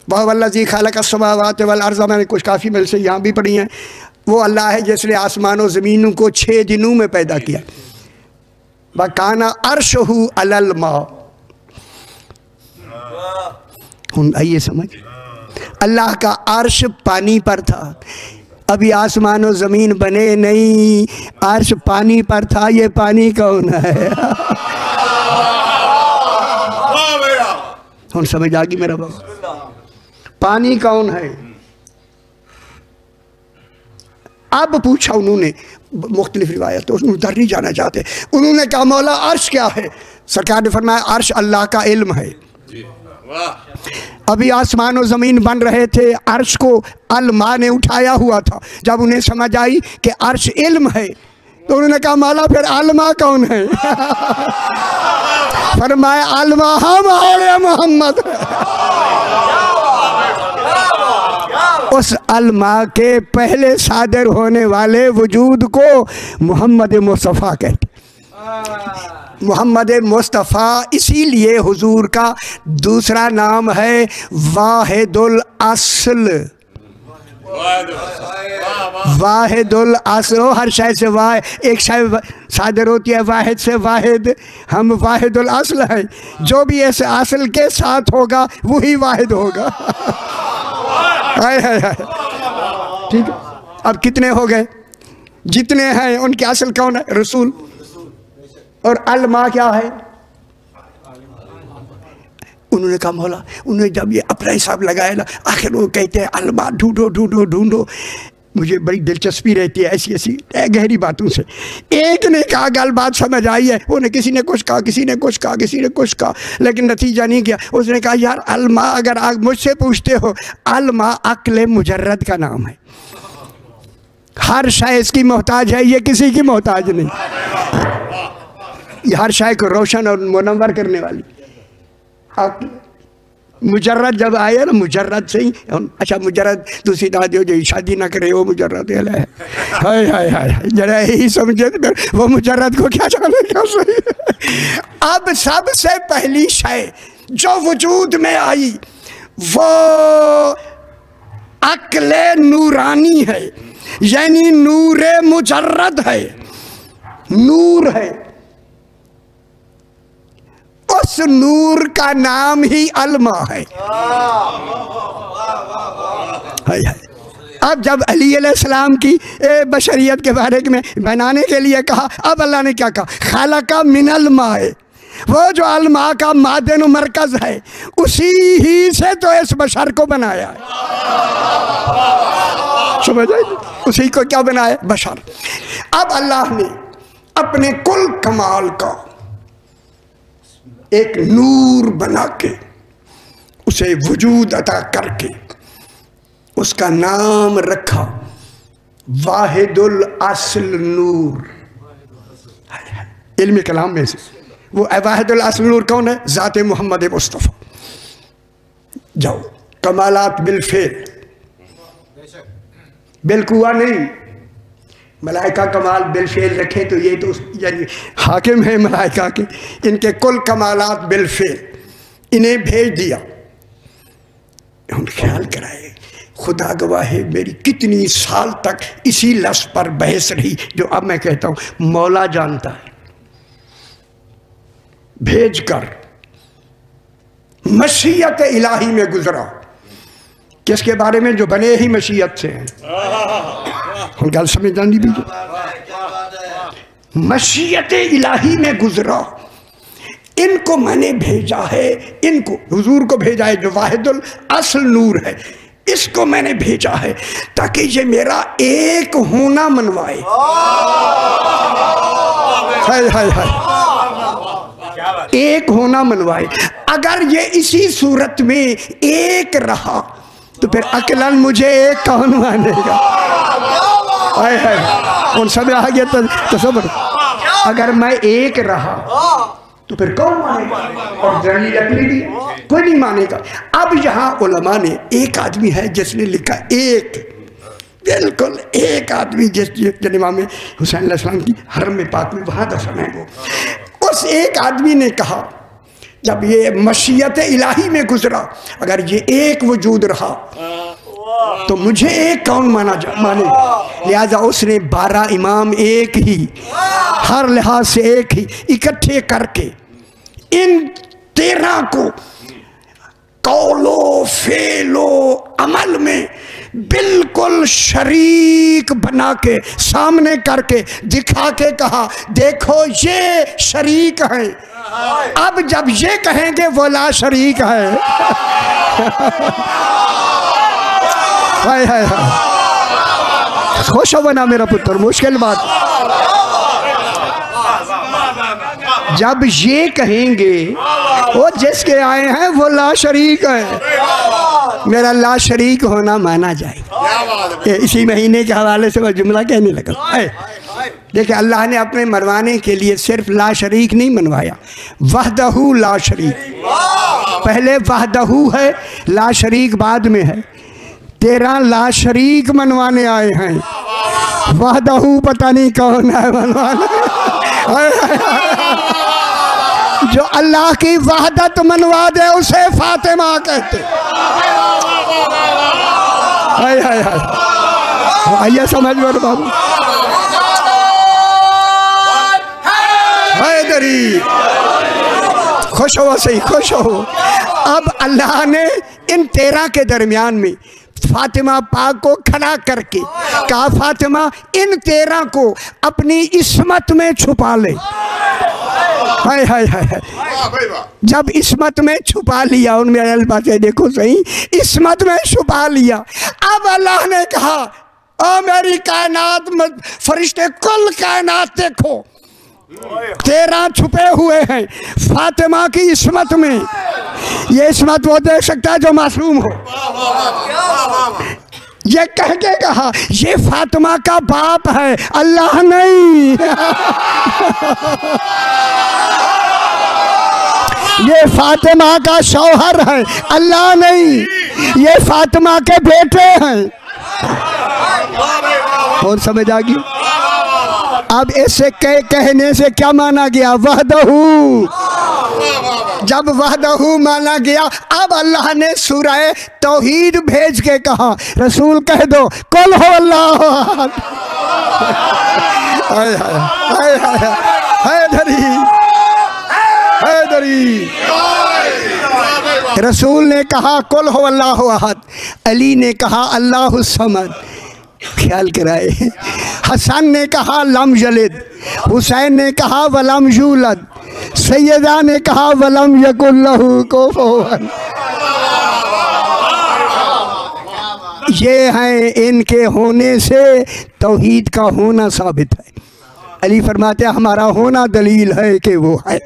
वल्लज़ी खलक़ अस्समावाति वल अर्ज़, मैंने कुछ काफ़ी मिल से यहाँ भी पढ़ी हैं। वो अल्लाह है जिसने आसमान और ज़मीनों को 6 दिनों में पैदा किया। व काना अर्शहु अलल मा, आइए समझ, अल्लाह का अर्श पानी पर था। अभी आसमान और ज़मीन बने नहीं, अर्श पानी पर था। ये पानी कौन है? हम समझ आ गई मेरा बाबा, पानी कौन है? अब पूछा उन्होंने मुख्तलिफ रिवायत, तो उधर नहीं जाना चाहते। उन्होंने कहा मौला अर्श क्या है? सरकार ने फरमाया अर्श अल्लाह का इल्म है। अभी आसमान और ज़मीन बन रहे थे, अर्श को अल्मा ने उठाया हुआ था। जब उन्हें समझ आई कि अर्श इल्म है तो उन्होंने कहा मौला फिर अल्मा कौन है? फरमाया अल्मा हम और मोहम्मद। उस अल्मा के पहले सादर होने वाले वजूद को मोहम्मद मुस्तफ़ा कहते। मोहम्मद मुस्तफ़ा इसीलिए हुजूर का दूसरा नाम है वाहिदुल अस्ल। वाहिदुल अस्ल, हर शय से वाहिद, एक शय सादर होती है वाहिद से वाहिद, हम वाहिदुल अस्ल है। जो भी ऐसे असल के साथ होगा वही वाहिद होगा। हाय हाय हाय, ठीक है। अब कितने हो गए? जितने हैं उनके असल कौन है? रसूल। और अल्मा क्या है? उन्होंने कहा मौला, उन्होंने जब ये अपना हिसाब लगाया ना, आखिर वो कहते हैं अल्मा ढूंढो ढूंढो ढूंढो। मुझे बड़ी दिलचस्पी रहती है ऐसी ऐसी गहरी बातों से। एक ने कहा गल बात समझ आई है, उन्हें किसी ने कुछ कहा, किसी ने कुछ कहा, किसी ने कुछ कहा, लेकिन नतीजा नहीं किया। उसने कहा यार अल्मा, अगर आप मुझसे पूछते हो, अल्मा अक्ल मुजर्रद का नाम है। हर शय इसकी मोहताज है, ये किसी की मोहताज नहीं। हर शय को रोशन और मुनव्वर करने वाली मुजर्रद जब आया ना, मुजर्रद से ही, अच्छा मुजर्रद दूसरी दादी हो जो शादी ना करे वो मुजर्रद है। हाय हाय हाय, जरा यही समझे वो मुजर्रद को क्या जानेगा सही। अब सबसे पहली शय जो वजूद में आई वो अक्ले नूरानी है, यानी नूरे मुजर्रद है, नूर है। उस नूर का नाम ही अल्मा है। अब जब अली अलैहिस्सलाम की बशरियत के बारे में बनाने के लिए कहा, अब अल्लाह ने क्या कहा? खालका मिनल माए, वो जो अलमा का मादन मरकज है उसी ही से तो इस बशर को बनाया है। समझ आई? उसी को क्या बनाया? बशर। अब अल्लाह ने अपने कुल कमाल का एक नूर बना के उसे वजूद अता करके उसका नाम रखा वाहिदुल अस्ल नूर। इल्मी कलाम में से वो वाहिदुल अस्ल नूर कौन है? ज़ात मोहम्मद मुस्तफ़ा। जाओ, कमालात बिलफेल, बिलकुआ नहीं। मलाइका कमाल बिलफेल रखे तो ये तो यानी हाकिम है मलाइका के, इनके कुल कमालात बिलफेल। इन्हें भेज दिया, हम ख्याल कराए। खुदा गवाह है मेरी कितनी साल तक इसी लफ्ज़ पर बहस रही जो अब मैं कहता हूँ मौला जानता है। भेज कर मशीयत इलाही में गुजरा, किसके बारे में? जो बने ही मशीयत से हैं। हम गल समझ आनी भी, मशीयत इलाही में गुजरा। इनको मैंने भेजा है, इनको हुजूर को भेजा है जो वाहिदुल अस्ल नूर है, इसको मैंने भेजा है ताकि ये मेरा एक होना मनवाए। हाय हाय हाय, एक होना मनवाए। अगर ये इसी सूरत में एक रहा तो फिर अकलन मुझे एक कौन मानेगा? हाय हाय, उन सब आ गया तो सब। अगर मैं एक रहा तो फिर कौन मानेगा? और जर्नी अकली भी कोई नहीं मानेगा। अब यहाँ उलमा ने, एक आदमी है जिसने लिखा एक, बिल्कुल एक आदमी जिस इमाम हुसैन अलैहिस्सलाम की हरम में पाक में वहाँ दफन है वो, उस एक आदमी ने कहा جب یہ مشیت الہی میں گزرا، اگر یہ ایک وجود رہا تو مجھے ایک کون مانے گا؟ لہذا اس نے 12 امام ایک ہی، ہر لحاظ سے ایک ہی اکٹھے کر کے ان 13 کو قول و فعل و عمل میں بالکل شریک بنا کے سامنے کر کے دکھا کے کہا دیکھو یہ شریک ہیں، اب جب یہ کہیں گے وہ لا شریک ہے۔ خوش ہو بنا میرا پتر، مشکل بات۔ جب یہ کہیں گے وہ جس کے آئے ہیں وہ لا شریک ہے، میرا لا شریک ہونا مانا جائے۔ اسی مہینے کے حوالے سے وہ جملہ کہنے لگا۔ دیکھیں اللہ نے اپنے منوانے کے لیے صرف لا شریک نہیں منوایا، وحدہ لا شریک، پہلے وحدہ ہے، لا شریک بعد میں ہے۔ 13 لا شریک منوانے آئے ہیں، وحدہ پتہ نہیں کون ہے منوانے۔ جو اللہ کی وحدت منوا دے اسے فاطمہ کہتے۔ آئیے سمجھ میں بابو، حیدری خوش ہو، صحیح خوش ہو۔ اب اللہ نے ان 13 کے درمیان میں فاطمہ پاک کو کھڑا کر کے کہا فاطمہ ان 13 کو اپنی عصمت میں چھپا لے۔ جب عصمت میں چھپا لیا، ان میں الباتیں دیکھو صحیح، عصمت میں چھپا لیا، اب اللہ نے کہا او میری کائنات فرشتے کل کائنات دیکھو، 13 چھپے ہوئے ہیں فاطمہ کی عصمت میں۔ یہ عصمت وہ دیکھ سکتا ہے جو معصوم ہو۔ یہ کہہ کے کہا یہ فاطمہ کا باپ ہے، اللہ نہیں۔ یہ فاطمہ کا شوہر ہے، اللہ نہیں۔ یہ فاطمہ کے بیٹے ہیں۔ اور سمجھ آ گئی؟ اب اسے کہنے سے کیا مانا گیا؟ وحدہ۔ جب وحدہ مانا گیا، اب اللہ نے سورہ توحید بھیج کے کہا رسول کہہ دو قل ہو اللہ احد۔ حیدری رسول نے کہا قل ہو اللہ احد، علی نے کہا اللہ الصمد، خیال کرائے، حسن نے کہا لم یلد، حسین نے کہا ولم یولد، سیدہ نے کہا ولم یکن لہ کفوا۔ یہ ہیں ان کے ہونے سے توحید کا ہونا ثابت ہے۔ علی فرماتے ہیں ہمارا ہونا دلیل ہے کہ وہ ہے۔